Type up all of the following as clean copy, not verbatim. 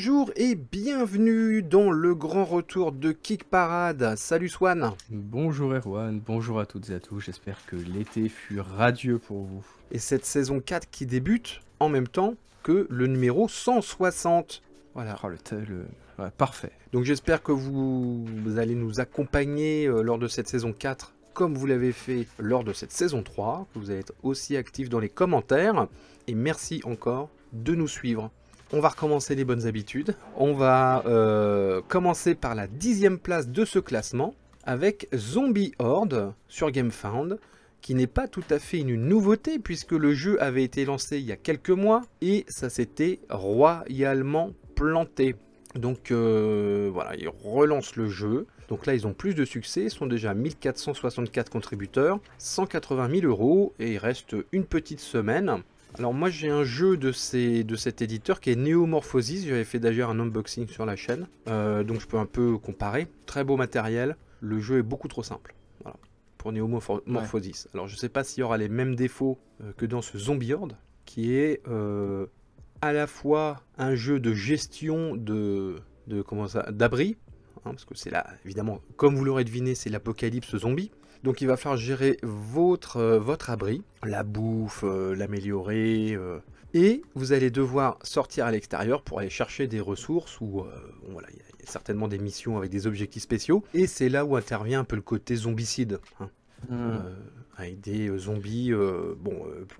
Bonjour et bienvenue dans le grand retour de Kick Parade. Salut Swan. Bonjour Erwan, bonjour à toutes et à tous, j'espère que l'été fut radieux pour vous. Et cette saison 4 qui débute en même temps que le numéro 160. Voilà. Oh, ouais, parfait. Donc j'espère que vous allez nous accompagner lors de cette saison 4 comme vous l'avez fait lors de cette saison 3, que vous allez être aussi actifs dans les commentaires. Et merci encore de nous suivre. On va recommencer les bonnes habitudes. On va commencer par la 10e place de ce classement avec Zombie Horde sur GameFound, qui n'est pas tout à fait une nouveauté puisque le jeu avait été lancé il y a quelques mois et ça s'était royalement planté. Donc voilà, ils relancent le jeu. Donc là, ils ont plus de succès, ils sont déjà à 1464 contributeurs, 180 000 € et il reste une petite semaine. Alors moi j'ai un jeu de cet éditeur qui est Neomorphosis, j'avais fait d'ailleurs un unboxing sur la chaîne, donc je peux un peu comparer. Très beau matériel, le jeu est beaucoup trop simple, voilà, pour Neomorphosis. Ouais. Alors je sais pas s'il y aura les mêmes défauts que dans ce Zombie Horde, qui est à la fois un jeu de gestion d'abri, parce que c'est là, évidemment, comme vous l'aurez deviné, c'est l'apocalypse zombie. Donc il va falloir gérer votre abri, la bouffe, l'améliorer, et vous allez devoir sortir à l'extérieur pour aller chercher des ressources, ou voilà, il y a certainement des missions avec des objectifs spéciaux, et c'est là où intervient un peu le côté zombicide, hein. Avec des zombies,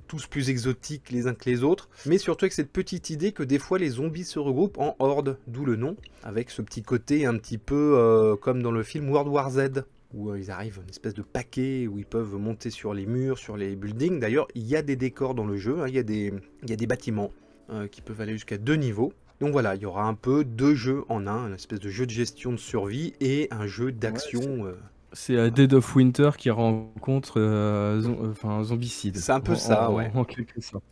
tous plus exotiques les uns que les autres, mais surtout avec cette petite idée que des fois les zombies se regroupent en hordes, d'où le nom, avec ce petit côté un petit peu comme dans le film World War Z, où ils arrivent une espèce de paquet, où ils peuvent monter sur les murs, sur les buildings. D'ailleurs, il y a des décors dans le jeu, hein, il y a des bâtiments qui peuvent aller jusqu'à 2 niveaux. Donc voilà, il y aura un peu 2 jeux en un, une espèce de jeu de gestion de survie et un jeu d'action. Ouais, c'est Dead of Winter qui rencontre Zombicide. C'est un peu ça, ouais. En quelque sorte.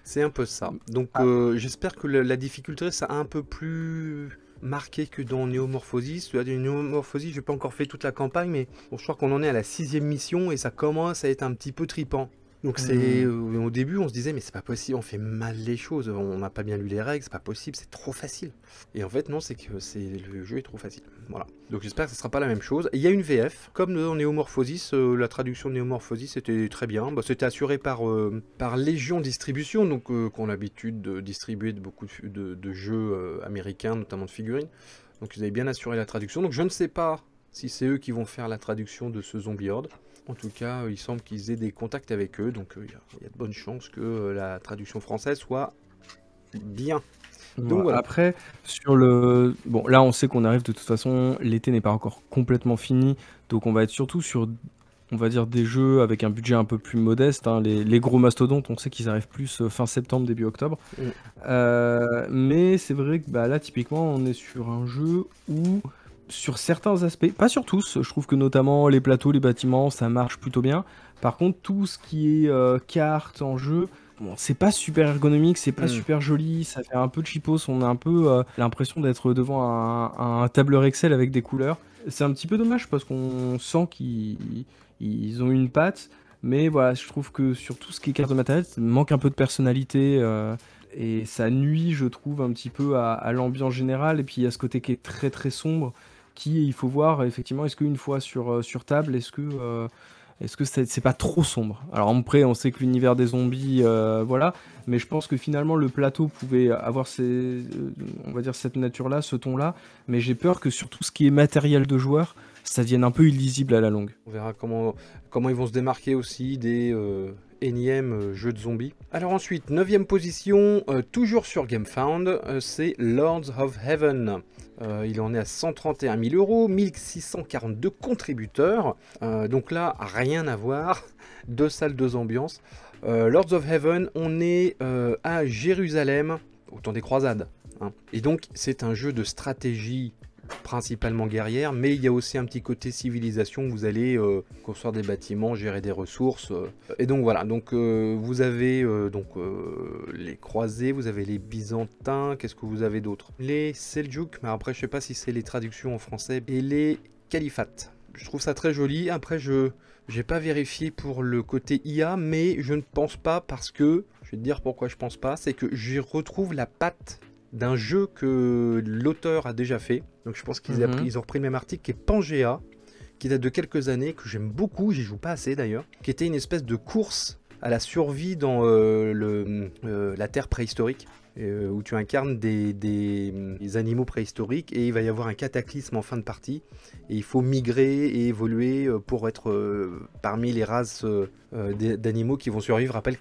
C'est un peu ça. Donc j'espère que la difficulté sera un peu plus marquée que dans Neomorphosis. Neomorphosis, j'ai pas encore fait toute la campagne, mais bon, je crois qu'on en est à la 6e mission et ça commence à être un petit peu tripant. Donc c'est au début on se disait mais c'est pas possible, on fait mal les choses, on n'a pas bien lu les règles, c'est pas possible, c'est trop facile. Et en fait non, c'est que le jeu est trop facile. Voilà. Donc j'espère que ce sera pas la même chose. Il y a une VF, comme dans Neomorphosis, la traduction de Neomorphosis était très bien. Bah, c'était assuré par Légion Distribution, donc qui ont l'habitude de distribuer beaucoup de jeux américains, notamment de figurines. Donc ils avaient bien assuré la traduction. Donc je ne sais pas si c'est eux qui vont faire la traduction de ce Zombie Horde. En tout cas, il semble qu'ils aient des contacts avec eux, donc il y a de bonnes chances que la traduction française soit bien. Donc, voilà. Après, sur le... Bon, là, on sait qu'on arrive de toute façon, l'été n'est pas encore complètement fini, donc on va être surtout sur, on va dire, des jeux avec un budget un peu plus modeste, hein. Les gros mastodontes, on sait qu'ils arrivent plus fin septembre, début octobre. Mais c'est vrai que là, typiquement, on est sur un jeu où... Sur certains aspects, pas sur tous, je trouve que notamment les plateaux, les bâtiments, ça marche plutôt bien. Par contre, tout ce qui est cartes en jeu, bon, c'est pas super ergonomique, c'est pas super joli, ça fait un peu cheapos, on a un peu l'impression d'être devant un tableur Excel avec des couleurs. C'est un petit peu dommage parce qu'on sent qu'ils ont une patte, mais voilà, je trouve que sur tout ce qui est cartes de matériel, ça manque un peu de personnalité. Et ça nuit, je trouve, un petit peu à l'ambiance générale. Et puis il y a ce côté qui est très très sombre, qui il faut voir effectivement, est-ce qu'une fois sur table, est-ce que c'est pas trop sombre? Alors après, on sait que l'univers des zombies, voilà, mais je pense que finalement le plateau pouvait avoir on va dire cette nature-là, ce ton-là, mais j'ai peur que sur tout ce qui est matériel de joueur, ça devienne un peu illisible à la longue. On verra comment ils vont se démarquer aussi des énièmes jeux de zombies. Alors ensuite, 9e position, toujours sur GameFound, c'est Lords of Heaven. Il en est à 131 000 €, 1642 contributeurs. Donc là, rien à voir. 2 salles, 2 ambiances. Lords of Heaven, on est à Jérusalem, au temps des croisades, hein. Et donc, c'est un jeu de stratégie principalement guerrière, mais il y a aussi un petit côté civilisation où vous allez construire des bâtiments, gérer des ressources, et donc voilà, donc vous avez les croisés, vous avez les byzantins, qu'est-ce que vous avez d'autre? Les Seljuk, mais après je sais pas si c'est les traductions en français, et les califats. Je trouve ça très joli. Après j'ai pas vérifié pour le côté IA, mais je ne pense pas, parce que je vais te dire pourquoi je pense pas, c'est que j'y retrouve la patte d'un jeu que l'auteur a déjà fait. Donc je pense qu'ils ils ont repris le même article qui est Pangea, qui date de quelques années, que j'aime beaucoup, j'y joue pas assez d'ailleurs, qui était une espèce de course à la survie dans la Terre préhistorique, où tu incarnes des animaux préhistoriques et il va y avoir un cataclysme en fin de partie et il faut migrer et évoluer pour être parmi les races d'animaux qui vont survivre après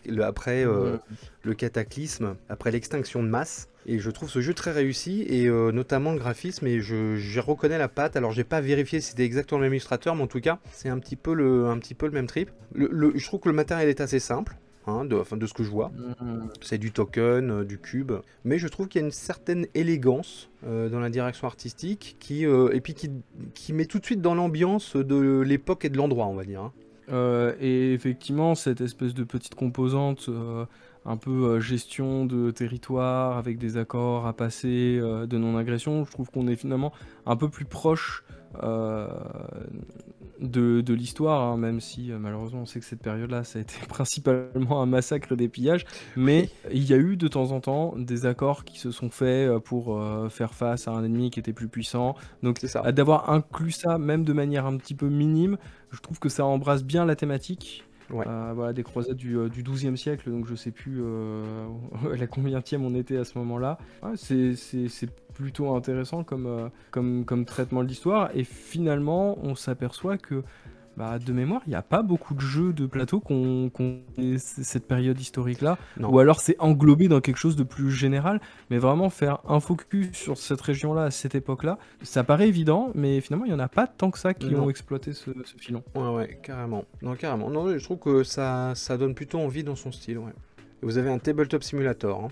le cataclysme, après l'extinction de masse. Et je trouve ce jeu très réussi et notamment le graphisme, et je reconnais la patte. Alors j'ai pas vérifié si c'était exactement le même illustrateur, mais en tout cas c'est un petit peu le même trip. Je trouve que le matériel est assez simple. De ce que je vois, c'est du token, du cube, mais je trouve qu'il y a une certaine élégance dans la direction artistique qui met tout de suite dans l'ambiance de l'époque et de l'endroit, on va dire. Et effectivement, cette espèce de petite composante, un peu gestion de territoire avec des accords à passer, de non-agression, je trouve qu'on est finalement un peu plus proche de l'histoire, hein, même si malheureusement on sait que cette période-là ça a été principalement un massacre et des pillages, mais il y a eu de temps en temps des accords qui se sont faits pour faire face à un ennemi qui était plus puissant, donc d'avoir inclus ça même de manière un petit peu minime, je trouve que ça embrasse bien la thématique. Voilà, des croisades du XIIe siècle, donc je sais plus à la combienième on était à ce moment-là. Ouais, c'est plutôt intéressant comme traitement de l'histoire, et finalement on s'aperçoit que de mémoire, il n'y a pas beaucoup de jeux de plateau qu'on cette période historique-là, ou alors c'est englobé dans quelque chose de plus général, mais vraiment faire un focus sur cette région-là, à cette époque-là, ça paraît évident, mais finalement, il n'y en a pas tant que ça qui ont exploité ce filon. Ouais, carrément. Non, carrément. Non, je trouve que ça donne plutôt envie dans son style, ouais. Et vous avez un Tabletop Simulator, hein.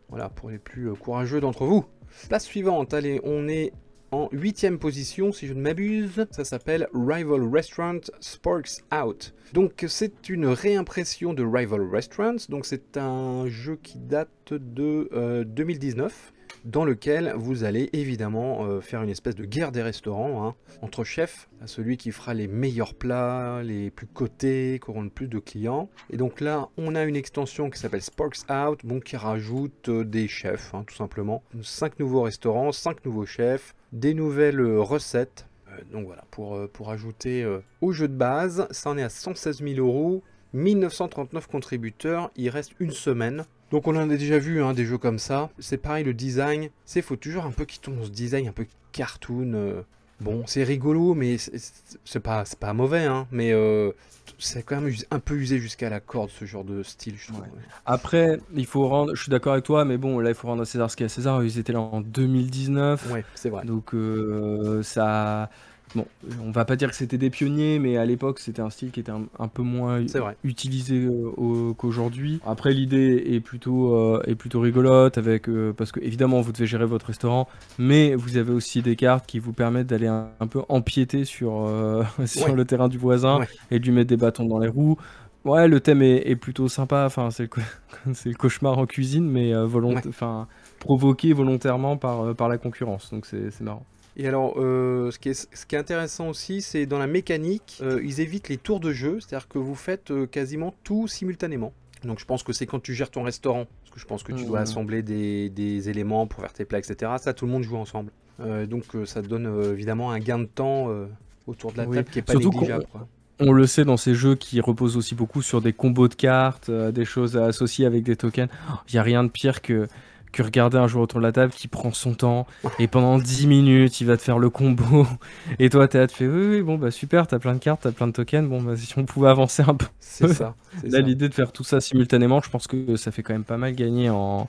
Voilà, pour les plus courageux d'entre vous. Place suivante, allez, on est en 8e position, si je ne m'abuse. Ça s'appelle Rival Restaurant Sparks Out. Donc c'est une réimpression de Rival Restaurants. Donc c'est un jeu qui date de 2019, dans lequel vous allez évidemment faire une espèce de guerre des restaurants, hein, entre chefs, à celui qui fera les meilleurs plats, les plus cotés, qui auront le plus de clients. Et donc là, on a une extension qui s'appelle Sparks Out, bon, qui rajoute des chefs, hein, tout simplement. 5 nouveaux restaurants, 5 nouveaux chefs, des nouvelles recettes. Donc voilà, pour ajouter au jeu de base, ça en est à 116 000 €, 1939 contributeurs, il reste une semaine. Donc on en a déjà vu, hein, des jeux comme ça. C'est pareil, le design, faut toujours un peu qu'ils tombent dans ce design un peu cartoon. Bon, c'est rigolo, mais c'est pas mauvais, hein, mais c'est quand même un peu usé jusqu'à la corde, ce genre de style, je trouve. Ouais. Après, il faut rendre, je suis d'accord avec toi, mais bon, là, il faut rendre à César ce qu'il y a à César. Ils étaient là en 2019. Ouais, c'est vrai. Donc ça... Bon, on va pas dire que c'était des pionniers, mais à l'époque, c'était un style qui était un peu moins utilisé qu'aujourd'hui. Après, l'idée est plutôt rigolote, parce que évidemment, vous devez gérer votre restaurant, mais vous avez aussi des cartes qui vous permettent d'aller un peu empiéter sur le terrain du voisin et de lui mettre des bâtons dans les roues. Ouais, le thème est plutôt sympa. Enfin, c'est le cauchemar en cuisine, mais provoqué volontairement par la concurrence. Donc c'est marrant. Et alors, ce qui est intéressant aussi, c'est dans la mécanique, ils évitent les tours de jeu, c'est-à-dire que vous faites quasiment tout simultanément. Donc je pense que c'est quand tu gères ton restaurant, parce que je pense que tu dois assembler des éléments pour faire tes plats, etc. Ça, tout le monde joue ensemble. Donc ça te donne évidemment un gain de temps autour de la table qui n'est pas négligeable. On le sait dans ces jeux qui reposent aussi beaucoup sur des combos de cartes, des choses associées avec des tokens. Il n'y a rien de pire que regarder un joueur autour de la table qui prend son temps et pendant 10 minutes il va te faire le combo et toi t'es là, tu fais oui bon bah super, t'as plein de cartes, t'as plein de tokens, bon bah si on pouvait avancer un peu. C'est ça. Là l'idée de faire tout ça simultanément, je pense que ça fait quand même pas mal gagner en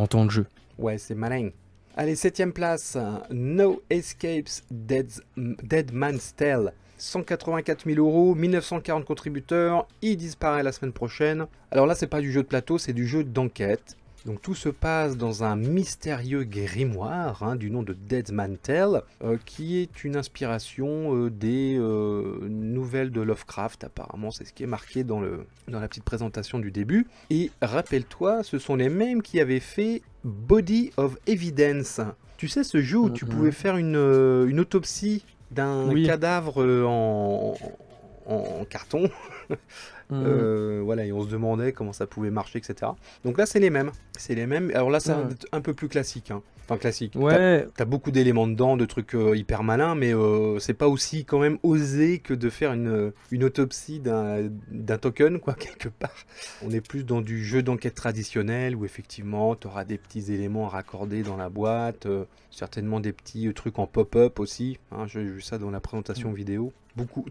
temps de jeu. Ouais, c'est malin. Allez, 7e place, No Escapes Dead Man's Tale. 184 000 €, 1940 contributeurs, il disparaît la semaine prochaine. Alors là, c'est pas du jeu de plateau, c'est du jeu d'enquête. Donc tout se passe dans un mystérieux grimoire, hein, du nom de Dead Man's Tale, qui est une inspiration des nouvelles de Lovecraft. Apparemment, c'est ce qui est marqué dans la petite présentation du début. Et rappelle-toi, ce sont les mêmes qui avaient fait Body of Evidence. Tu sais, ce jeu où tu pouvais faire une autopsie d'un cadavre en carton. Mhm. Voilà, et on se demandait comment ça pouvait marcher, etc. Donc là, c'est les mêmes. C'est les mêmes. Alors là, c'est Ouais. un peu plus classique, hein. Enfin, classique. Ouais, T'as beaucoup d'éléments dedans, de trucs hyper malins, mais c'est pas aussi quand même osé que de faire une autopsie d'un token, quoi, quelque part. On est plus dans du jeu d'enquête traditionnel où effectivement, t'auras des petits éléments à raccorder dans la boîte, certainement des petits trucs en pop-up aussi. Hein, j'ai vu ça dans la présentation vidéo.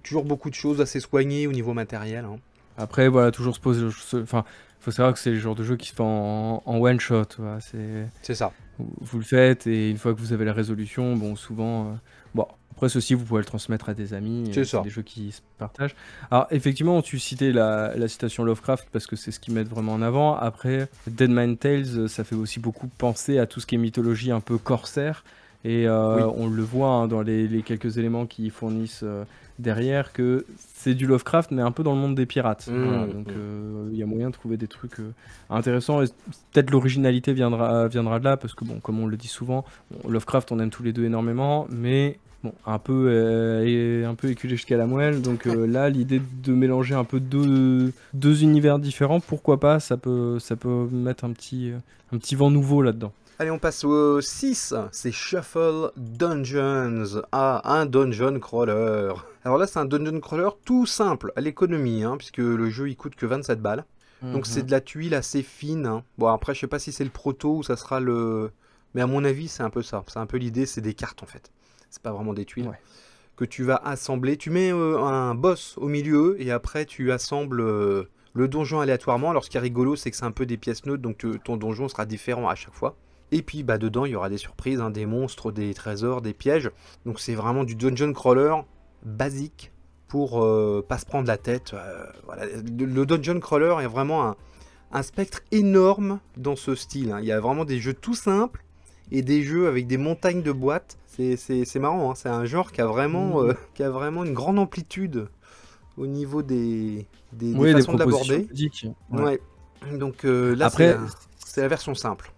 Toujours beaucoup de choses assez soignées au niveau matériel, hein. après, voilà, toujours se poser. Enfin, faut savoir que c'est le genre de jeu qui se fait en one shot. Voilà, C'est ça. vous le faites et une fois que vous avez la résolution, bon, souvent. Bon, après, ceci, vous pouvez le transmettre à des amis. C'est C'est ça. des jeux qui se partagent. Alors, effectivement, tu citais la citation Lovecraft parce que c'est ce qu'ils mettent vraiment en avant. Après, Dead Mind Tales, ça fait aussi beaucoup penser à tout ce qui est mythologie un peu corsaire. Et Oui. on le voit hein, dans les quelques éléments qu'ils fournissent derrière, que c'est du Lovecraft, mais un peu dans le monde des pirates. Voilà, donc il y a moyen de trouver des trucs intéressants. Et peut-être l'originalité viendra de là, parce que bon, comme on le dit souvent, bon, Lovecraft, on aime tous les deux énormément, mais bon, un peu éculé jusqu'à la moelle. Donc là, l'idée de mélanger un peu deux univers différents, pourquoi pas, ça peut mettre un petit vent nouveau là-dedans. Allez, on passe au 6, c'est Shuffle Dungeons. Ah, un dungeon crawler. Alors là, c'est un dungeon crawler tout simple, à l'économie, hein, puisque le jeu il coûte que 27 balles. Donc c'est de la tuile assez fine, hein. Bon, après, je sais pas si c'est le proto ou ça sera le... Mais à mon avis, c'est un peu ça. C'est un peu l'idée, c'est des cartes en fait. C'est pas vraiment des tuiles. Ouais. Que tu vas assembler. Tu mets un boss au milieu et après tu assembles le donjon aléatoirement. Alors ce qui est rigolo, c'est que c'est un peu des pièces neutres, donc ton donjon sera différent à chaque fois. Et puis bah, dedans, il y aura des surprises, hein, des monstres, des trésors, des pièges. Donc c'est vraiment du dungeon crawler basique pour pas se prendre la tête. Voilà. Le dungeon crawler est vraiment un spectre énorme dans ce style, hein. Il y a vraiment des jeux tout simples et des jeux avec des montagnes de boîtes. C'est marrant, hein. C'est un genre qui a vraiment une grande amplitude au niveau des Oui, des façons de propositions l'aborder. ludiques. Ouais. Ouais. Donc là, Après, c'est la version simple.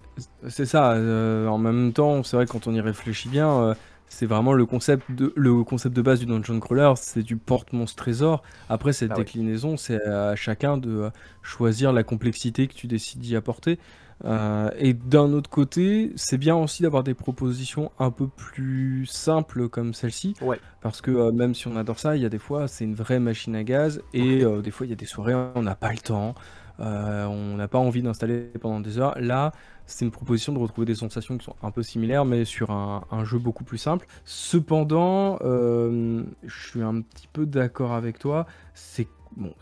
c'est ça. En même temps, c'est vrai que quand on y réfléchit bien, c'est vraiment le concept de base du dungeon crawler, c'est du porte-monstre trésor. Après, cette Ah ouais. déclinaison, c'est à chacun de choisir la complexité que tu décides d'y apporter. Et d'un autre côté, c'est bien aussi d'avoir des propositions un peu plus simples comme celle-ci, Ouais. parce que même si on adore ça, il y a des fois, c'est une vraie machine à gaz, et des fois, il y a des soirées, on n'a pas le temps, on n'a pas envie d'installer pendant des heures. Là, c'est une proposition de retrouver des sensations qui sont un peu similaires, mais sur un jeu beaucoup plus simple. Cependant, je suis un petit peu d'accord avec toi. C'est bon,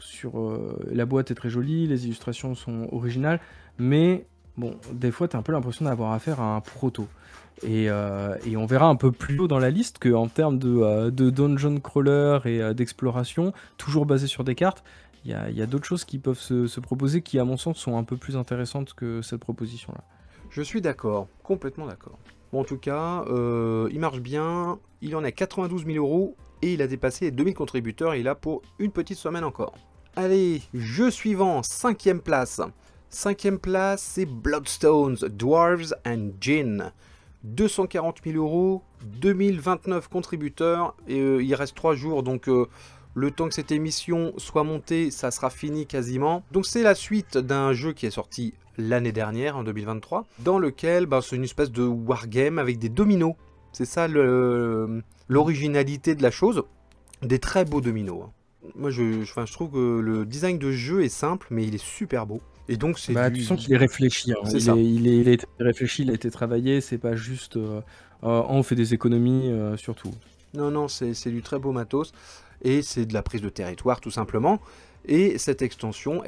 la boîte est très jolie, les illustrations sont originales, mais bon, des fois, tu as un peu l'impression d'avoir affaire à un proto. Et on verra un peu plus haut dans la liste qu'en termes de dungeon crawler et d'exploration, toujours basé sur des cartes, il y a d'autres choses qui peuvent se proposer qui, à mon sens, sont un peu plus intéressantes que cette proposition-là. Je suis d'accord, complètement d'accord. Bon, en tout cas, il marche bien. Il en a 92 000 euros et il a dépassé les 2000 contributeurs. Et il est là pour une petite semaine encore. Allez, jeu suivant, 5e place. 5e place, c'est Bloodstones, Dwarves and Djinn. 240 000 euros, 2029 contributeurs. Et il reste 3 jours, donc le temps que cette émission soit montée, ça sera fini quasiment. Donc c'est la suite d'un jeu qui est sorti l'année dernière, en 2023, dans lequel c'est une espèce de wargame avec des dominos. C'est ça l'originalité de la chose. Des très beaux dominos, hein. Moi, je trouve que le design de jeu est simple, mais il est super beau. Et donc, c'est Tu sens qu'il est réfléchi, hein. C'est ça. Il a été réfléchi, il a été travaillé, c'est pas juste on fait des économies sur tout. Non, c'est du très beau matos. Et c'est de la prise de territoire, tout simplement. Et cette extension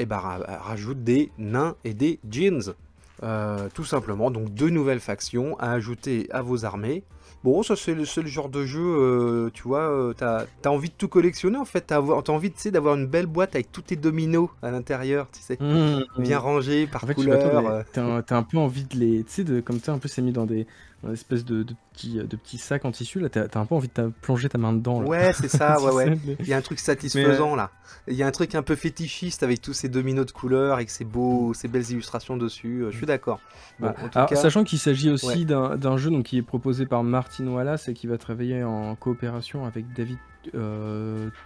rajoute des nains et des djinns. Tout simplement, donc 2 nouvelles factions à ajouter à vos armées. Bon, ça c'est le genre de jeu, tu vois, t'as envie de tout collectionner en fait, t'as envie d'avoir une belle boîte avec tous tes dominos à l'intérieur, tu sais, bien rangés par En fait, couleur. t'as un peu envie de les, tu sais, comme ça un peu c'est mis dans des un espèce de petit sac en tissu. Là, t'as un peu envie de plonger ta main dedans. Là. Ouais, c'est ça, ouais, Tu ouais. sais, mais- Il y a un truc satisfaisant là. Il y a un truc un peu fétichiste avec tous ces dominos de couleurs, avec ces belles illustrations dessus. Je suis d'accord. Bon, Voilà. en tout Alors, cas, sachant qu'il s'agit aussi ouais. d'un jeu donc, qui est proposé par Martin Wallace et qui va travailler en coopération avec David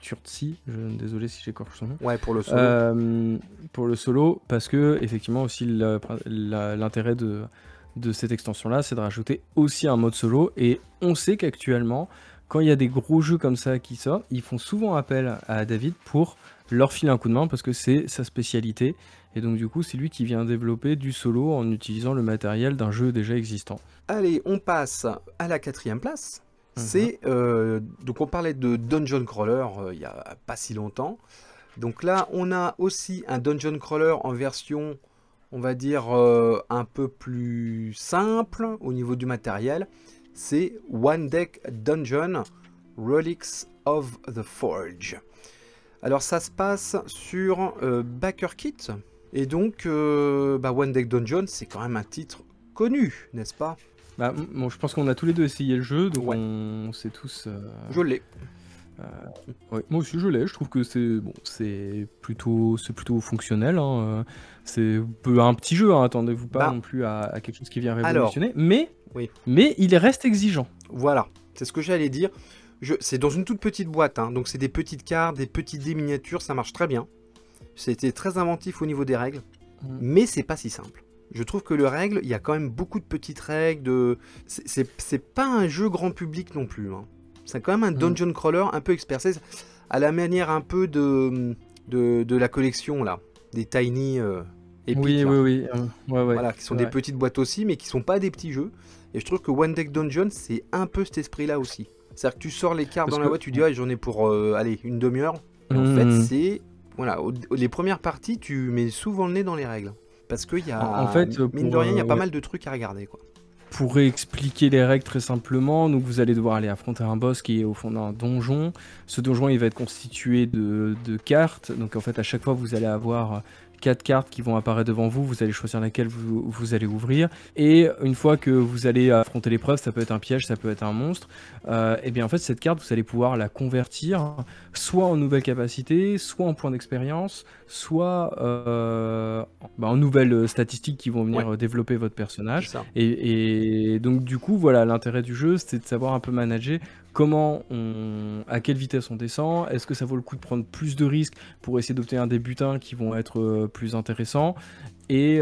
Turczi. Désolé si j'écorche son nom. Ouais, pour le solo. Pour le solo, parce que effectivement aussi l'intérêt de cette extension-là, c'est de rajouter aussi un mode solo. Et on sait qu'actuellement, quand il y a des gros jeux comme ça qui sortent, ils font souvent appel à David pour leur filer un coup de main parce que c'est sa spécialité. Et donc du coup, c'est lui qui vient développer du solo en utilisant le matériel d'un jeu déjà existant. Allez, on passe à la 4e place. C'est donc on parlait de Dungeon Crawler il y a pas si longtemps. Donc là, on a aussi un Dungeon Crawler en version, on va dire, un peu plus simple au niveau du matériel. C'est One Deck Dungeon Relics of the Forge. Alors ça se passe sur BackerKit. Et donc, One Deck Dungeon, c'est quand même un titre connu, n'est-ce pas? Bon, je pense qu'on a tous les deux essayé le jeu, donc Ouais. on sait tous... Je l'ai. Ouais, moi aussi je l'ai, je trouve que c'est plutôt fonctionnel. Hein. C'est un petit jeu, hein, attendez-vous pas non plus à quelque chose qui vient révolutionner, mais il reste exigeant. Voilà, c'est ce que j'allais dire. C'est dans une toute petite boîte, hein, donc c'est des petites cartes, des petites dés miniatures, ça marche très bien. C'était très inventif au niveau des règles, mais c'est pas si simple. Je trouve que le règle, il y a quand même beaucoup de petites règles. C'est pas un jeu grand public non plus. Hein. C'est quand même un dungeon crawler un peu expert. C'est à la manière un peu de la collection là, des Tiny Epic. Oui. Ouais. Voilà, qui sont des petites boîtes aussi, mais qui sont pas des petits jeux. Et je trouve que One Deck Dungeon, c'est un peu cet esprit-là aussi. C'est-à-dire que tu sors les cartes dans la boîte, tu dis j'en ai pour une demi-heure. Et en fait, c'est voilà, les premières parties, tu mets souvent le nez dans les règles. Parce qu'il y a, mine de rien, il y a pas mal de trucs à regarder, quoi. Pour expliquer les règles très simplement, donc vous allez devoir aller affronter un boss qui est au fond d'un donjon. Ce donjon, il va être constitué de cartes. Donc en fait, à chaque fois, vous allez avoir 4 cartes qui vont apparaître devant vous. Vous allez choisir laquelle vous allez ouvrir. Et une fois que vous allez affronter l'épreuve, ça peut être un piège, ça peut être un monstre. Et bien en fait, cette carte, vous allez pouvoir la convertir soit en nouvelle capacité, soit en points d'expérience, soit en nouvelles statistiques qui vont venir développer votre personnage. Et donc du coup, voilà, l'intérêt du jeu, c'est de savoir un peu manager à quelle vitesse on descend, est-ce que ça vaut le coup de prendre plus de risques pour essayer d'obtenir des butins qui vont être plus intéressants. Et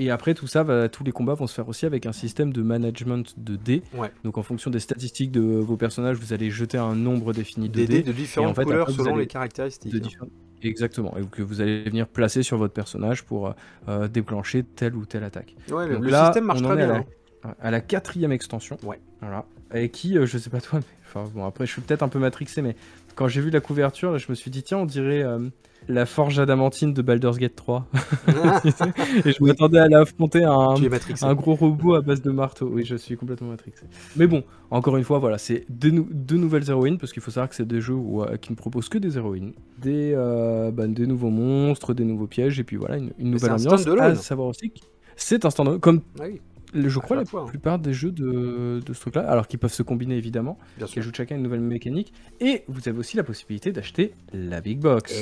après tout ça, tous les combats vont se faire aussi avec un système de management de dés. Donc en fonction des statistiques de vos personnages, vous allez jeter un nombre défini de dés. De différentes couleurs selon les caractéristiques. Exactement, et que vous allez venir placer sur votre personnage pour déclencher telle ou telle attaque. Ouais, donc le là, système marche très bien. À la 4e extension. Voilà. Et qui, je sais pas toi, mais après je suis peut-être un peu matrixé, mais quand j'ai vu la couverture, là, je me suis dit tiens, on dirait la forge adamantine de Baldur's Gate 3. Et je m'attendais à aller affronter un gros robot à base de marteau. Oui, je suis complètement matrixé. Mais bon, encore une fois, voilà, c'est deux nouvelles héroïnes, parce qu'il faut savoir que c'est des jeux qui ne proposent que des héroïnes, des nouveaux monstres, des nouveaux pièges, et puis voilà, une nouvelle ambiance. À savoir aussi que c'est un stand-alone, comme je crois la plupart des jeux de ce truc-là, alors qu'ils peuvent se combiner évidemment, qui ajoutent chacun une nouvelle mécanique, et vous avez aussi la possibilité d'acheter la Big Box.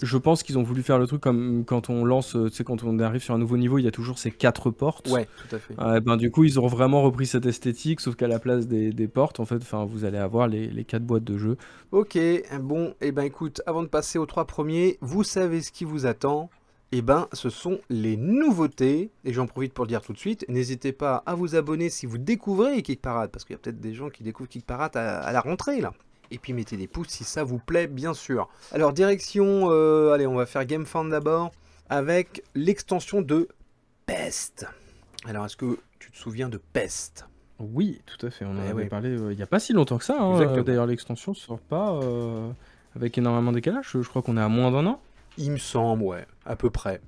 Je pense qu'ils ont voulu faire le truc comme quand on lance, tu sais, quand on arrive sur un nouveau niveau, il y a toujours ces 4 portes. Ouais, tout à fait. Du coup, ils ont vraiment repris cette esthétique, sauf qu'à la place des portes, en fait, vous allez avoir les 4 boîtes de jeu. Ok, bon, et écoute, avant de passer aux 3 premiers, vous savez ce qui vous attend. Ce sont les nouveautés, et j'en profite pour le dire tout de suite. N'hésitez pas à vous abonner si vous découvrez Geek Parade, parce qu'il y a peut-être des gens qui découvrent Geek Parade à la rentrée, là. Et puis mettez des pouces si ça vous plaît, bien sûr. Alors, direction, allez, on va faire GameFound d'abord, avec l'extension de Pest. Alors, est-ce que tu te souviens de Pest ? Oui, tout à fait, on en avait parlé il n'y a pas si longtemps que ça. Hein. D'ailleurs, l'extension ne sort pas avec énormément de décalage, je crois qu'on est à moins d'1 an. Il me semble, ouais, à peu près.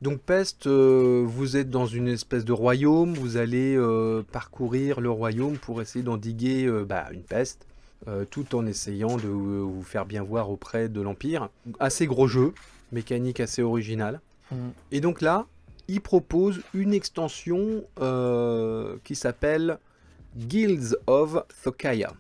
Donc Pest, vous êtes dans une espèce de royaume, vous allez parcourir le royaume pour essayer d'endiguer une peste, tout en essayant de vous faire bien voir auprès de l'Empire. Assez gros jeu, mécanique assez originale. Et donc là, il propose une extension qui s'appelle Guilds of Thokaya.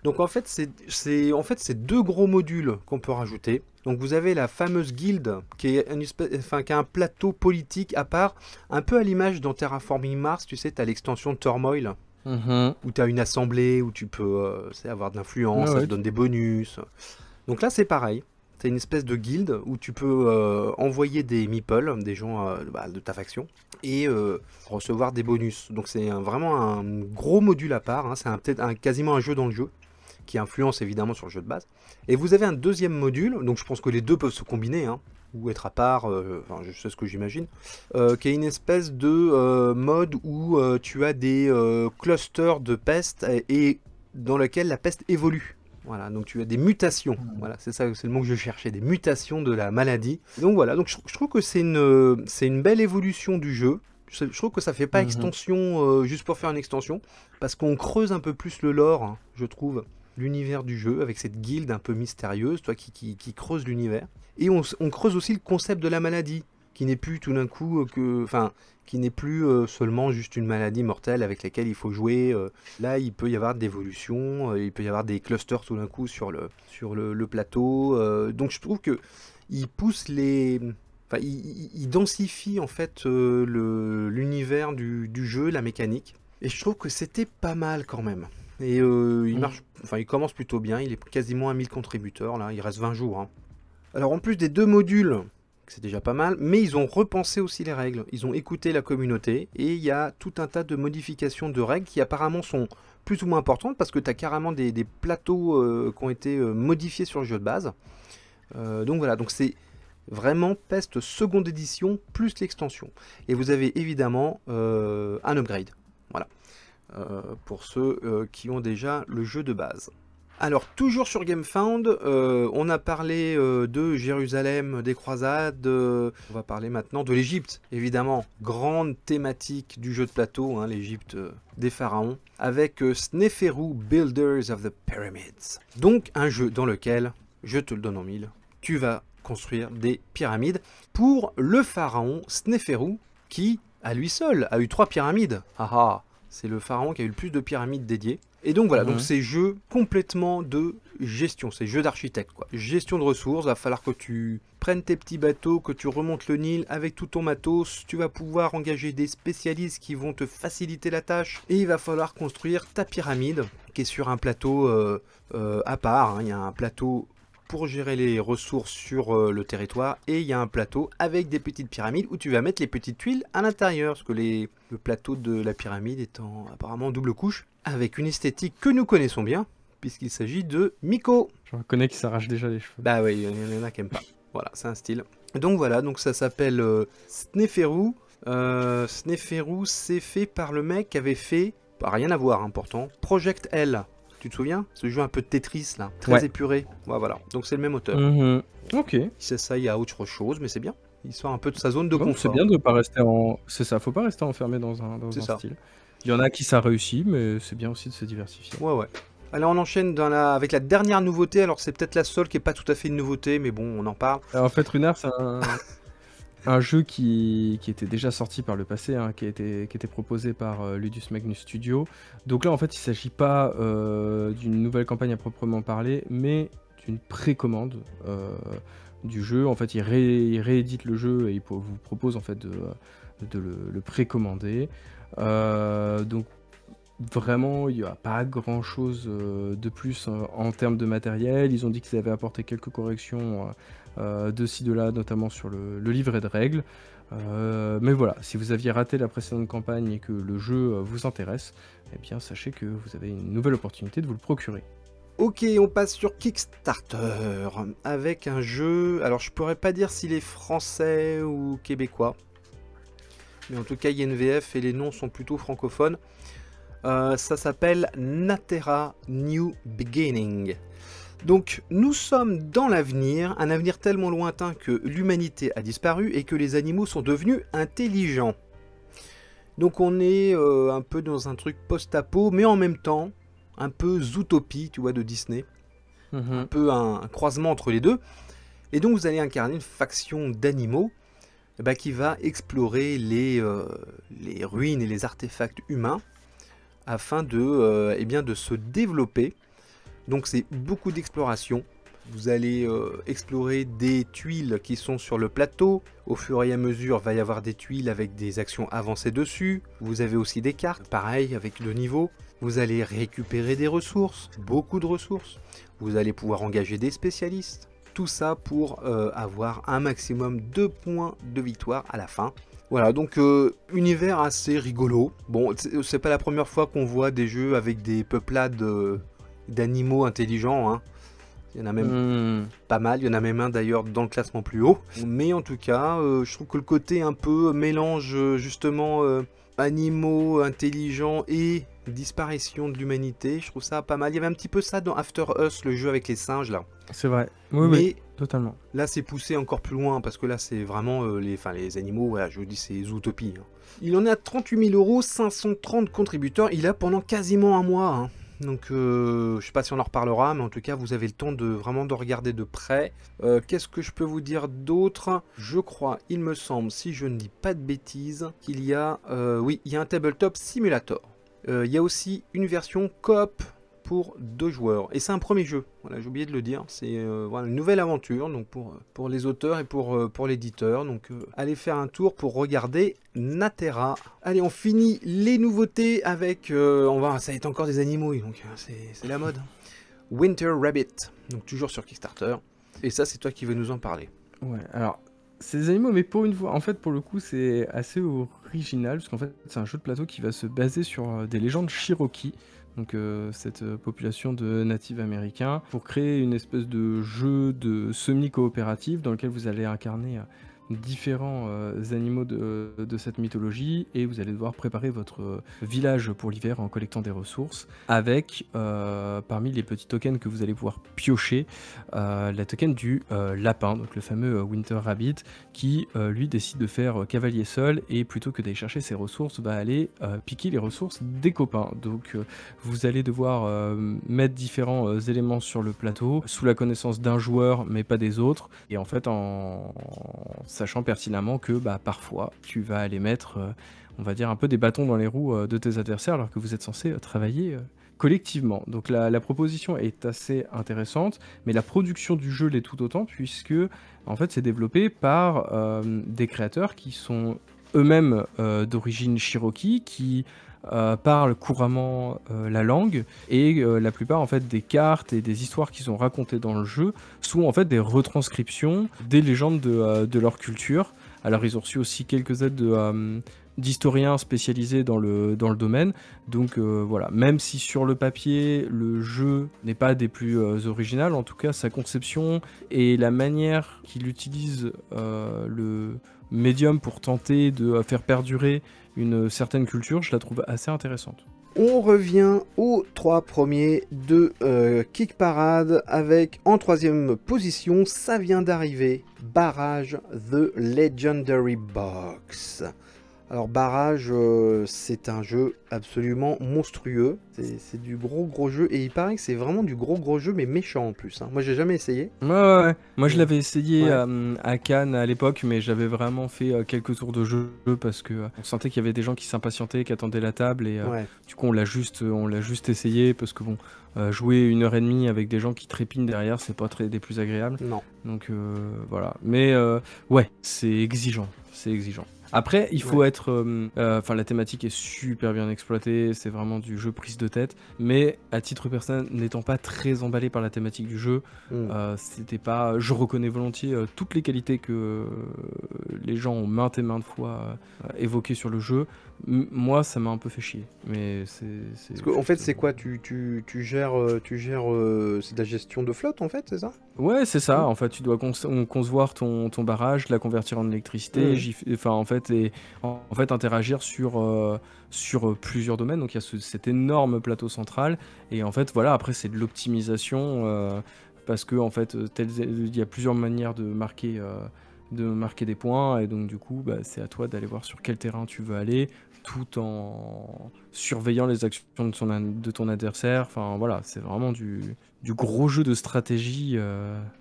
Donc en fait, c'est deux gros modules qu'on peut rajouter. Donc vous avez la fameuse guilde qui est qui a un plateau politique à part, un peu à l'image dans Terraforming Mars, tu sais, tu as l'extension Turmoil, où tu as une assemblée, où tu peux avoir de l'influence, ça te donne des bonus. Donc là c'est pareil, c'est une espèce de guilde où tu peux envoyer des meeples, des gens de ta faction, et recevoir des bonus. Donc c'est vraiment un gros module à part, hein. C'est peut-être quasiment un jeu dans le jeu, qui influence évidemment sur le jeu de base. Et vous avez un deuxième module, donc je pense que les deux peuvent se combiner, hein, ou être à part, je sais ce que j'imagine, qui est une espèce de mode où tu as des clusters de peste et dans lequel la peste évolue. Voilà, donc tu as des mutations. Voilà, c'est ça, c'est le mot que je cherchais, des mutations de la maladie. Donc voilà, donc je trouve que c'est une belle évolution du jeu. Je trouve que ça fait pas extension juste pour faire une extension, parce qu'on creuse un peu plus le lore, hein, je trouve, l'univers du jeu, avec cette guilde un peu mystérieuse, toi qui creuse l'univers. Et on creuse aussi le concept de la maladie, qui n'est plus tout d'un coup qui n'est plus seulement juste une maladie mortelle avec laquelle il faut jouer. Là, il peut y avoir d'évolution, il peut y avoir des clusters tout d'un coup sur le plateau. Donc je trouve que il pousse il densifie en fait l'univers du jeu, la mécanique. Et je trouve que c'était pas mal quand même. Et il commence plutôt bien, il est quasiment à 1000 contributeurs, là, il reste 20 jours. Hein. Alors en plus des deux modules, c'est déjà pas mal, mais ils ont repensé aussi les règles, ils ont écouté la communauté, et il y a tout un tas de modifications de règles qui apparemment sont plus ou moins importantes, parce que tu as carrément des plateaux qui ont été modifiés sur le jeu de base. Donc voilà, donc c'est vraiment Pest seconde édition plus l'extension. Et vous avez évidemment un upgrade, voilà. Pour ceux qui ont déjà le jeu de base. Alors, toujours sur GameFound, on a parlé de Jérusalem, des croisades, on va parler maintenant de l'Égypte, évidemment, grande thématique du jeu de plateau, hein, l'Égypte des pharaons, avec Sneferu Builders of the Pyramids. Donc, un jeu dans lequel, je te le donne en mille, tu vas construire des pyramides pour le pharaon Sneferu, qui, à lui seul, a eu 3 pyramides. Ah ah! C'est le pharaon qui a eu le plus de pyramides dédiées. Et donc voilà, donc c'est jeu complètement de gestion, c'est jeu d'architecte, quoi. Gestion de ressources, va falloir que tu prennes tes petits bateaux, que tu remontes le Nil avec tout ton matos, tu vas pouvoir engager des spécialistes qui vont te faciliter la tâche, et il va falloir construire ta pyramide, qui est sur un plateau à part, hein. Il y a un plateau pour gérer les ressources sur le territoire, et il y a un plateau avec des petites pyramides où tu vas mettre les petites tuiles à l'intérieur, parce que le plateau de la pyramide étant apparemment en double couche, avec une esthétique que nous connaissons bien, puisqu'il s'agit de Miko. Je reconnais qu'il s'arrache déjà les cheveux. Bah oui, il y en a qui n'aiment pas. Voilà, c'est un style. Donc voilà, donc ça s'appelle Sneferu. Sneferu, c'est fait par le mec qui avait fait, rien à voir, hein, pourtant, Project L. Tu te souviens? Ce jeu un peu de Tetris, là, très épuré. Ouais, voilà, donc c'est le même auteur. Ok. Il s'essaye à autre chose, mais c'est bien. Il sort un peu de sa zone de confort. C'est bien de pas rester C'est ça, faut pas rester enfermé dans un style. Il y en a qui ça réussit, mais c'est bien aussi de se diversifier. Ouais. Alors on enchaîne avec la dernière nouveauté. Alors c'est peut-être la seule qui est pas tout à fait une nouveauté, mais bon, on en parle. Alors, en fait, Runar, c'est un jeu qui était déjà sorti par le passé, hein, qui était proposé par Ludus Magnus Studio. Donc là, en fait, il ne s'agit pas d'une nouvelle campagne à proprement parler, mais d'une précommande du jeu. En fait, il réédite le jeu et il vous propose en fait de le précommander. Donc vraiment, il n'y a pas grand chose de plus en termes de matériel. Ils ont dit qu'ils avaient apporté quelques corrections de ci, de là, notamment sur le livret de règles. Mais voilà, si vous aviez raté la précédente campagne et que le jeu vous intéresse, eh bien sachez que vous avez une nouvelle opportunité de vous le procurer. Ok, on passe sur Kickstarter avec un jeu. Alors je pourrais pas dire s'il est français ou québécois, mais en tout cas il y a une VF et les noms sont plutôt francophones. Ça s'appelle Natera New Beginning. Donc nous sommes dans l'avenir, un avenir tellement lointain que l'humanité a disparu et que les animaux sont devenus intelligents. Donc on est un peu dans un truc post-apo, mais en même temps un peu Zootopie, tu vois, de Disney. Un peu un croisement entre les deux. Et donc vous allez incarner une faction d'animaux bah, qui va explorer les ruines et les artefacts humains afin eh bien, de se développer. Donc c'est beaucoup d'exploration. Vous allez explorer des tuiles qui sont sur le plateau. Au fur et à mesure, il va y avoir des tuiles avec des actions avancées dessus. Vous avez aussi des cartes, pareil avec le niveau. Vous allez récupérer des ressources, beaucoup de ressources. Vous allez pouvoir engager des spécialistes. Tout ça pour avoir un maximum de points de victoire à la fin. Voilà, donc univers assez rigolo. Bon, c'est pas la première fois qu'on voit des jeux avec des peuplades d'animaux intelligents, hein. Il y en a même pas mal, il y en a même un d'ailleurs dans le classement plus haut. Mais en tout cas, je trouve que le côté un peu mélange justement animaux intelligents et disparition de l'humanité, je trouve ça pas mal. Il y avait un petit peu ça dans After Us, le jeu avec les singes là. C'est vrai, oui, totalement. Là c'est poussé encore plus loin parce que là c'est vraiment les animaux, voilà, je vous dis c'est Zootopie. Hein. Il en est à 38 000 €, 530 contributeurs, il a pendant quasiment un mois. Hein. Donc je sais pas si on en reparlera, mais en tout cas vous avez le temps de vraiment de regarder de près. Qu'est-ce que je peux vous dire d'autre? Je crois, il me semble, si je ne dis pas de bêtises, qu'il y a, oui, il y a un Tabletop Simulator. Il y a aussi une version coop pour 2 joueurs. Et c'est un premier jeu, voilà, j'ai oublié de le dire. C'est voilà, une nouvelle aventure donc pour les auteurs et pour l'éditeur. Donc allez faire un tour pour regarder Natera. Allez, on finit les nouveautés avec... ça va être encore des animaux, donc c'est la mode. Winter Rabbit, donc toujours sur Kickstarter. Et ça, c'est toi qui veux nous en parler. Ouais, alors... C'est des animaux, mais pour une fois, en fait, pour le coup, c'est assez original, parce qu'en fait, c'est un jeu de plateau qui va se baser sur des légendes Cherokee, donc cette population de natifs américains, pour créer une espèce de jeu de semi-coopératif dans lequel vous allez incarner différents animaux de cette mythologie, et vous allez devoir préparer votre village pour l'hiver en collectant des ressources, avec parmi les petits tokens que vous allez pouvoir piocher, la token du lapin, donc le fameux Winter Rabbit, qui lui décide de faire cavalier seul, et plutôt que d'aller chercher ses ressources, va aller piquer les ressources des copains. Donc vous allez devoir mettre différents éléments sur le plateau, sous la connaissance d'un joueur, mais pas des autres, et en fait en sachant pertinemment que parfois tu vas aller mettre, on va dire, un peu des bâtons dans les roues de tes adversaires alors que vous êtes censé travailler collectivement. Donc la proposition est assez intéressante, mais la production du jeu l'est tout autant, puisque en fait c'est développé par des créateurs qui sont eux-mêmes d'origine Cherokee, qui parlent couramment la langue, et la plupart en fait des cartes et des histoires qui sont racontées dans le jeu sont en fait des retranscriptions des légendes de leur culture. Alors ils ont reçu aussi quelques aides d'historiens spécialisés dans le domaine, donc voilà, même si sur le papier le jeu n'est pas des plus originales, en tout cas sa conception et la manière qu'il utilise le médium pour tenter de faire perdurer une certaine culture, je la trouve assez intéressante. On revient aux 3 premiers de Kick Parade avec en 3e position, ça vient d'arriver, Barrage The Legendary Box. Alors Barrage, c'est un jeu absolument monstrueux, c'est du gros jeu, et il paraît que c'est vraiment du gros jeu, mais méchant en plus. Hein. Moi j'ai jamais essayé. Ouais. Moi je l'avais essayé à Cannes à l'époque, mais j'avais vraiment fait quelques tours de jeu parce que on sentait qu'il y avait des gens qui s'impatientaient, qui attendaient la table, et du coup on l'a juste essayé parce que bon, jouer 1h30 avec des gens qui trépignent derrière, c'est pas des plus agréables. Non. Donc voilà. Mais ouais, c'est exigeant. Après, il faut être... la thématique est super bien exploitée, c'est vraiment du jeu prise de tête, mais à titre personnel, n'étant pas très emballé par la thématique du jeu, c'était pas... Je reconnais volontiers toutes les qualités que les gens ont maintes et maintes fois évoquées sur le jeu. Moi, ça m'a un peu fait chier, mais Parce qu'en fait, c'est quoi? Tu gères... c'est de la gestion de flotte, en fait, c'est ça? Ouais, c'est ça. En fait, tu dois concevoir ton barrage, la convertir en électricité, interagir sur plusieurs domaines. Donc il y a cet énorme plateau central, et en fait voilà, après c'est de l'optimisation parce que en fait il y a plusieurs manières de marquer des points, et donc du coup c'est à toi d'aller voir sur quel terrain tu veux aller, tout en surveillant les actions de ton adversaire. Enfin voilà, c'est vraiment du gros jeu de stratégie,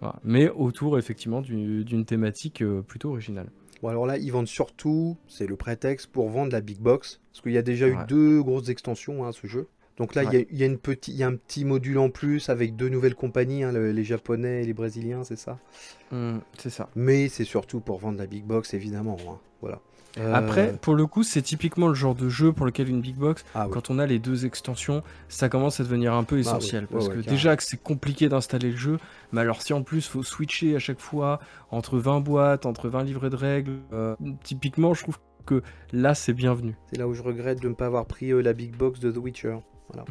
voilà. Mais autour effectivement d'une thématique plutôt originale. Bon, alors là, ils vendent surtout, c'est le prétexte pour vendre la Big Box, parce qu'il y a déjà eu Ouais. 2 grosses extensions à ce jeu. Donc là, Ouais. il y a un petit module en plus avec 2 nouvelles compagnies, hein, les Japonais et les Brésiliens, c'est ça. C'est ça. Mais c'est surtout pour vendre la Big Box, évidemment, hein. Voilà. Après, pour le coup, c'est typiquement le genre de jeu pour lequel une big box, Ah oui. quand on a les 2 extensions, ça commence à devenir un peu oui. essentiel. Ouais, Parce ouais, que carrément. déjà que c'est compliqué d'installer le jeu, mais alors si en plus faut switcher à chaque fois entre 20 boîtes, entre 20 livrets de règles, typiquement, je trouve que là, c'est bienvenu. C'est là où je regrette de ne pas avoir pris la Big Box de The Witcher. Voilà.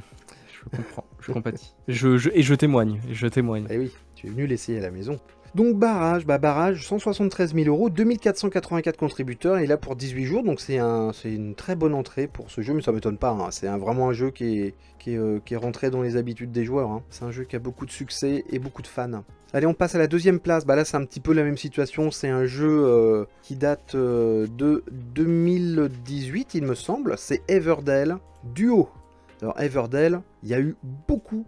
Je comprends, je compatis. Et je témoigne, Eh oui, tu es venu l'essayer à la maison. Donc barrage, 173 000 euros, 2484 contributeurs, et là pour 18 jours, donc c'est une très bonne entrée pour ce jeu, mais ça m'étonne pas, hein. C'est vraiment un jeu qui est rentré dans les habitudes des joueurs, hein. C'est un jeu qui a beaucoup de succès et beaucoup de fans. Allez, on passe à la deuxième place, là c'est un petit peu la même situation, c'est un jeu qui date de 2018 il me semble, c'est Everdell Duo. Alors Everdell, il y a eu beaucoup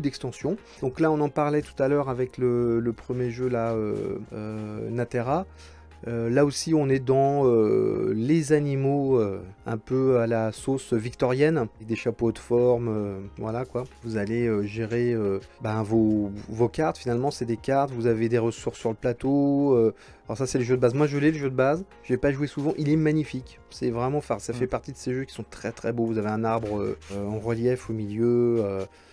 d'extensions. Donc là, on en parlait tout à l'heure avec le premier jeu, là, Natera. Là aussi, on est dans les animaux un peu à la sauce victorienne, avec des chapeaux de forme, voilà quoi. Vous allez gérer vos cartes, finalement, c'est des cartes, vous avez des ressources sur le plateau. Alors ça, c'est le jeu de base. Moi, je l'ai, le jeu de base. Je n'ai pas joué souvent, il est magnifique. C'est vraiment phare. Ça fait partie de ces jeux qui sont très beaux. Vous avez un arbre en relief au milieu,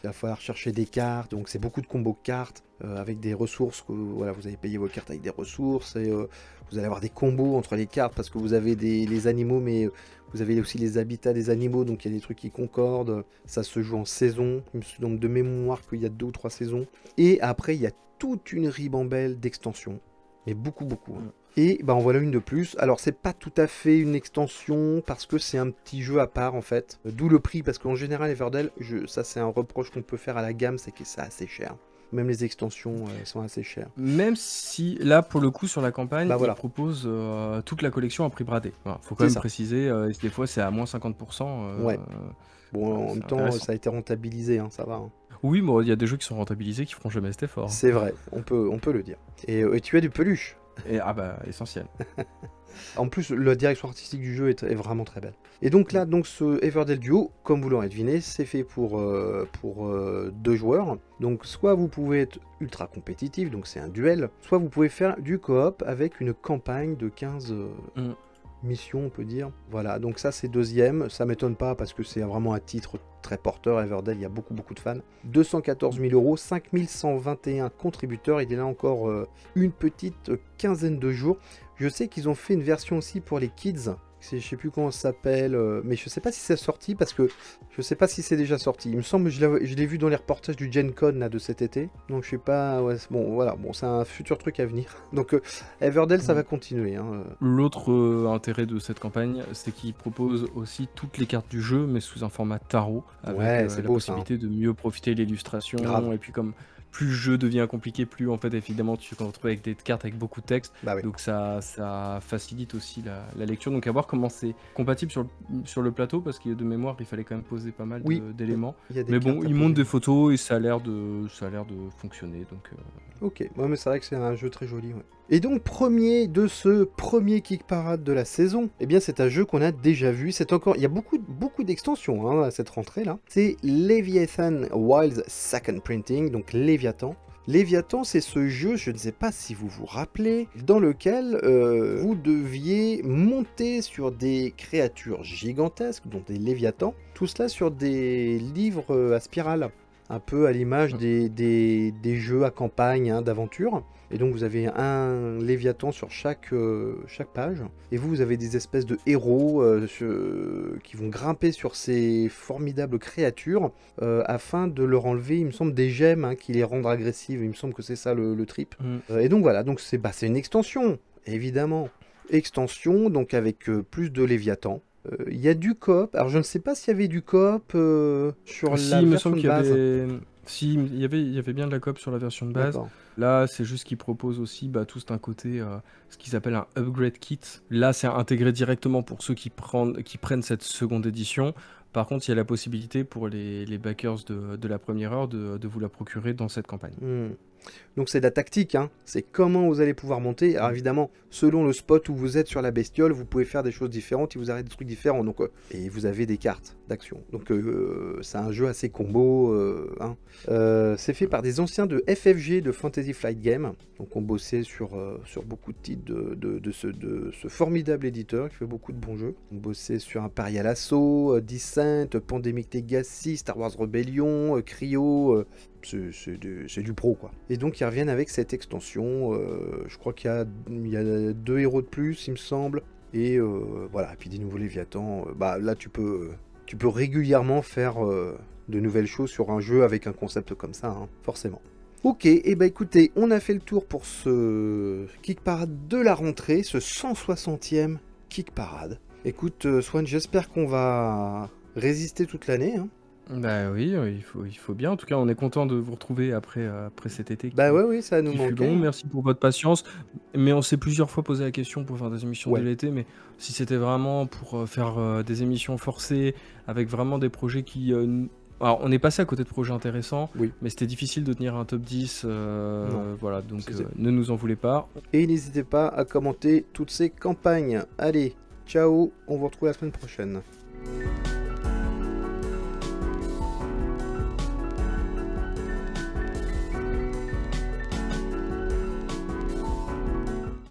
il va falloir chercher des cartes, donc c'est beaucoup de combos cartes. Avec des ressources, voilà, vous allez payer vos cartes avec des ressources, et vous allez avoir des combos entre les cartes parce que vous avez les animaux, mais vous avez aussi les habitats des animaux, donc il y a des trucs qui concordent. Ça se joue en saison, donc de mémoire qu'il y a 2 ou 3 saisons. Et après, il y a toute une ribambelle d'extensions, mais beaucoup, hein. Et en voilà une de plus. Alors c'est pas tout à fait une extension parce que c'est un petit jeu à part en fait. D'où le prix, parce qu'en général Everdell, ça c'est un reproche qu'on peut faire à la gamme, c'est que c'est assez cher. Même les extensions sont assez chères. Même si, là, pour le coup, sur la campagne, Voilà. ils proposent toute la collection à prix bradé. Voilà, faut quand même préciser, des fois c'est à moins 50%. Ouais. Bon, en même temps, ça a été rentabilisé, hein, ça va. Hein. Oui, mais il y a des jeux qui sont rentabilisés qui feront jamais cet effort. C'est vrai, on peut le dire. Et tu as du peluche. Et, essentiel. En plus, la direction artistique du jeu est vraiment très belle. Et donc là, ce Everdell Duo, comme vous l'aurez deviné, c'est fait pour 2 joueurs. Donc soit vous pouvez être ultra compétitif, donc c'est un duel, soit vous pouvez faire du coop avec une campagne de 15 mission, on peut dire. Voilà, donc ça c'est deuxième, ça m'étonne pas parce que c'est vraiment un titre très porteur. Everdell, il y a beaucoup de fans. 214 000 euros, 5121 contributeurs, il est là encore une petite quinzaine de jours. Je sais qu'ils ont fait une version aussi pour les kids. Je sais plus comment ça s'appelle, mais je sais pas si c'est sorti parce que je sais pas si c'est déjà sorti. Il me semble que je l'ai vu dans les reportages du Gen Con là, de cet été. Donc je sais pas, ouais, bon voilà, bon c'est un futur truc à venir. Donc Everdell ça va continuer. Hein. L'autre intérêt de cette campagne, c'est qu'ils proposent aussi toutes les cartes du jeu, mais sous un format tarot, avec la possibilité de mieux profiter de l'illustration. Et puis comme plus le jeu devient compliqué, plus en fait évidemment tu te retrouves avec des cartes avec beaucoup de texte, donc ça facilite aussi la lecture. Donc à voir comment c'est compatible sur le plateau, parce qu'il y a de mémoire, il fallait quand même poser pas mal d'éléments. Mais bon, ils montrent des photos et ça a l'air de fonctionner. Donc ok, ouais, mais c'est vrai que c'est un jeu très joli. Ouais. Et donc premier de ce premier Kick Parade de la saison, eh bien c'est un jeu qu'on a déjà vu. C'est encore, il y a beaucoup d'extensions hein, à cette rentrée là. C'est Leviathan Wilds Second Printing, donc Léviathan. Léviathan, c'est ce jeu, je ne sais pas si vous vous rappelez, dans lequel vous deviez monter sur des créatures gigantesques, dont des Léviathans, tout cela sur des livres à spirale. Un peu à l'image des jeux à campagne hein, d'aventure. Et donc vous avez un Léviathan sur chaque page. Et vous avez des espèces de héros qui vont grimper sur ces formidables créatures afin de leur enlever, il me semble, des gemmes hein, qui les rendent agressives. Il me semble que c'est ça le trip. Et donc voilà, donc c'est une extension, évidemment. Extension, donc avec plus de Léviathan. Il y a du coop. Alors je ne sais pas s'il y avait du coop sur la version de base. Si, il y avait bien de la coop sur la version de base. Là, c'est juste qu'ils proposent aussi tout un côté, ce qu'ils appellent un upgrade kit. Là, c'est intégré directement pour ceux qui prennent cette seconde édition. Par contre, il y a la possibilité pour les backers de la première heure de vous la procurer dans cette campagne. Donc c'est de la tactique, hein. C'est comment vous allez pouvoir monter. Alors évidemment, selon le spot où vous êtes sur la bestiole, vous pouvez faire des choses différentes, il vous arrive des trucs différents. Donc, et vous avez des cartes d'action. Donc c'est un jeu assez combo. Hein. C'est fait par des anciens de FFG, de Fantasy Flight Game. Donc on bossait sur beaucoup de titres de ce formidable éditeur qui fait beaucoup de bons jeux. On bossait sur Imperial Assault, Descent, Pandemic Legacy, Star Wars Rebellion, Cryo... c'est du pro, quoi. Et donc ils reviennent avec cette extension, je crois qu'il y a 2 héros de plus, il me semble, et voilà, et puis des nouveaux Léviathans, bah là tu peux régulièrement faire de nouvelles choses sur un jeu avec un concept comme ça, hein, forcément. Ok, et bah écoutez, on a fait le tour pour ce Kick Parade de la rentrée, ce 160e Kick Parade. Écoute, Swan, j'espère qu'on va résister toute l'année, hein. Bah oui, il faut bien. En tout cas, on est content de vous retrouver après cet été Bah ouais, ça nous qui fut manquait. long. Merci pour votre patience. Mais on s'est plusieurs fois posé la question pour faire des émissions Ouais. de l'été, mais si c'était vraiment pour faire des émissions forcées, avec vraiment des projets qui... Alors, on est passé à côté de projets intéressants, Oui. mais c'était difficile de tenir un top 10. Voilà, donc C'est- ne nous en voulez pas. Et n'hésitez pas à commenter toutes ces campagnes. Allez, ciao, on vous retrouve la semaine prochaine.